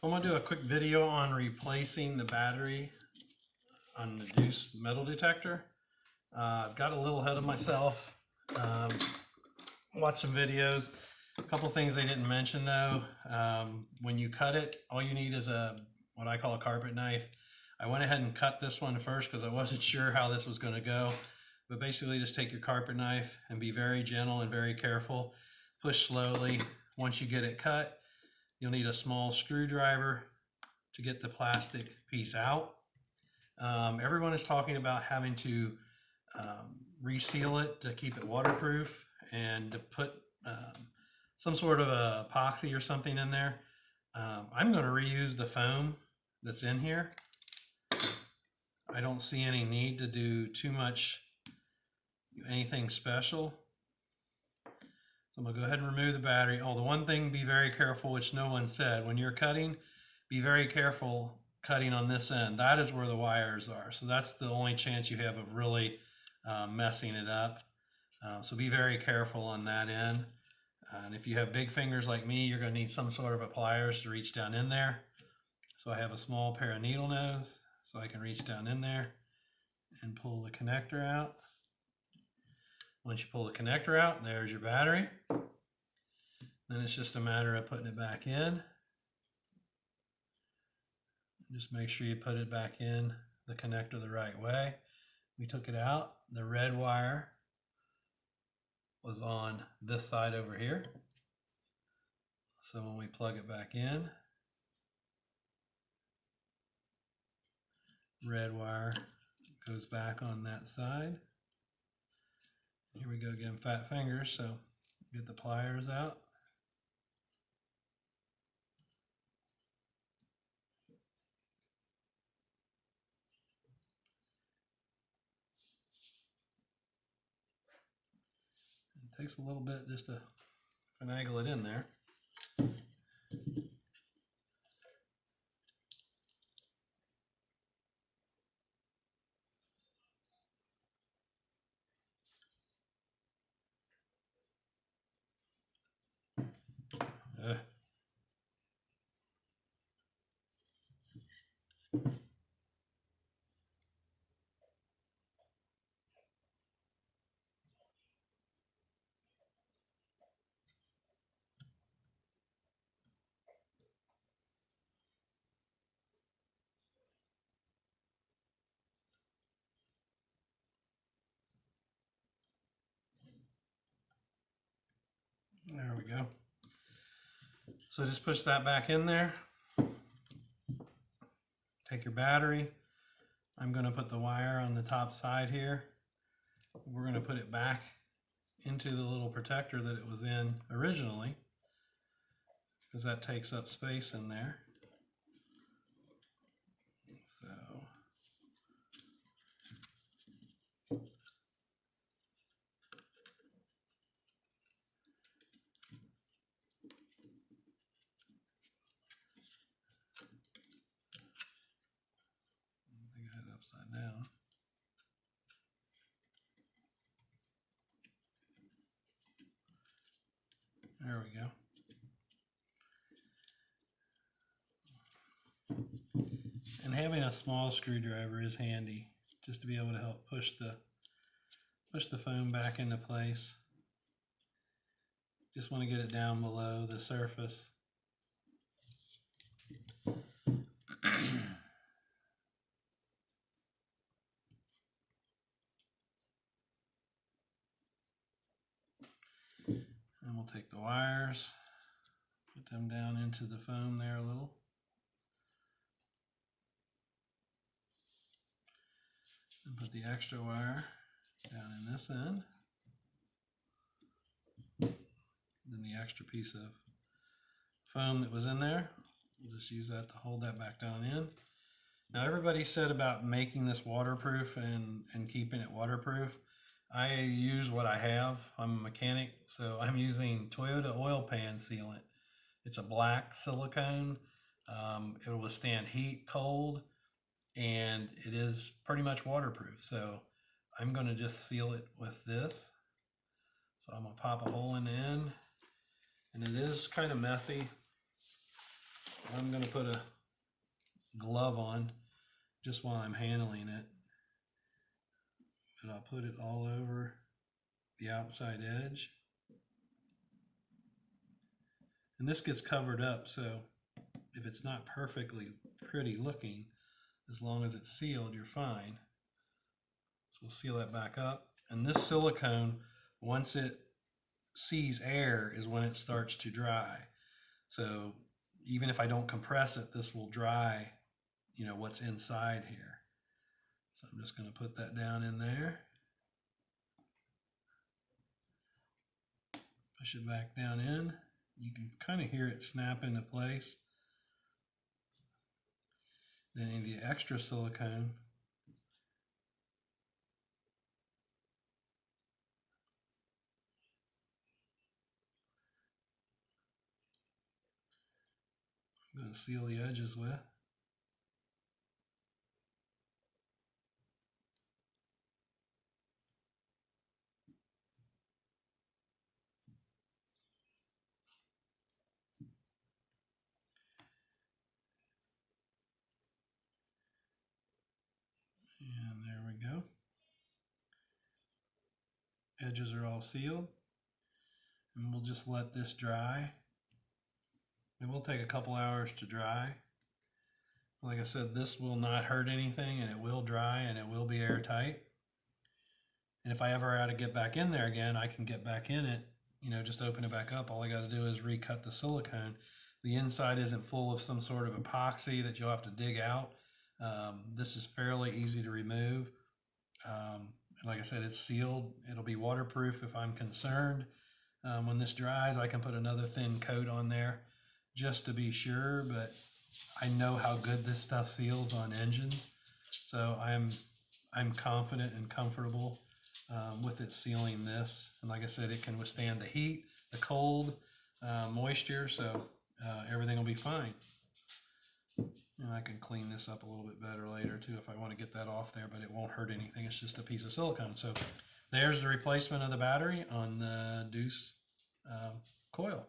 I'm going to do a quick video on replacing the battery on the Deus metal detector. I've got a little ahead of myself. Watched some videos. A couple things they didn't mention though. When you cut it, all you need is what I call a carpet knife. I went ahead and cut this one first because I wasn't sure how this was going to go. But basically just take your carpet knife and be very gentle and very careful. Push slowly. Once you get it cut, you'll need a small screwdriver to get the plastic piece out. Everyone is talking about having to reseal it to keep it waterproof and to put some sort of a epoxy or something in there. I'm going to reuse the foam that's in here. I don't see any need to do too much anything special. So I'm going to go ahead and remove the battery. Oh, the one thing, be very careful, which no one said, when you're cutting, be very careful cutting on this end. That is where the wires are. So that's the only chance you have of really messing it up. So be very careful on that end. And if you have big fingers like me, you're going to need some sort of a pliers to reach down in there. So I have a small pair of needle nose, so I can reach down in there and pull the connector out. Once you pull the connector out, there's your battery. Then it's just a matter of putting it back in. Just make sure you put it back in the connector the right way. We took it out. The red wire was on this side over here. So when we plug it back in, red wire goes back on that side. Here we go again, fat fingers, so get the pliers out. It takes a little bit just to finagle it in there. There we go. So just push that back in there. Take your battery. I'm going to put the wire on the top side here. We're going to put it back into the little protector that it was in originally, because that takes up space in there. So I think I had it upside down. There we go. And having a small screwdriver is handy, just to be able to help push the foam back into place. Just want to get it down below the surface. And we'll take the wires, put them down into the foam there a little. And put the extra wire down in this end. Then the extra piece of foam that was in there, we'll just use that to hold that back down in. Now everybody said about making this waterproof and keeping it waterproof. I use what I have. I'm a mechanic, so I'm using Toyota oil pan sealant. It's a black silicone. It will withstand heat, cold, and it is pretty much waterproof. So I'm going to just seal it with this. So I'm going to pop a hole in the end, and it is kind of messy. I'm going to put a glove on just while I'm handling it. And I'll put it all over the outside edge. And this gets covered up, so if it's not perfectly pretty looking, as long as it's sealed, you're fine. So we'll seal that back up. And this silicone, once it sees air, is when it starts to dry. So even if I don't compress it, this will dry, you know, what's inside here. So I'm just going to put that down in there. Push it back down in. You can kind of hear it snap into place. Then the extra silicone, I'm going to seal the edges with. And there we go. Edges are all sealed. And we'll just let this dry. It will take a couple hours to dry. Like I said, this will not hurt anything, and it will dry, and it will be airtight. And if I ever had to get back in there again, I can get back in it, you know, just open it back up. All I got to do is recut the silicone. The inside isn't full of some sort of epoxy that you'll have to dig out. This is fairly easy to remove. And like I said, it's sealed. It'll be waterproof if I'm concerned. When this dries, I can put another thin coat on there just to be sure, but I know how good this stuff seals on engines. So I'm confident and comfortable with it sealing this. And like I said, it can withstand the heat, the cold, moisture, so everything will be fine. And I can clean this up a little bit better later too if I want to get that off there, but it won't hurt anything. It's just a piece of silicone. So there's the replacement of the battery on the Deus coil.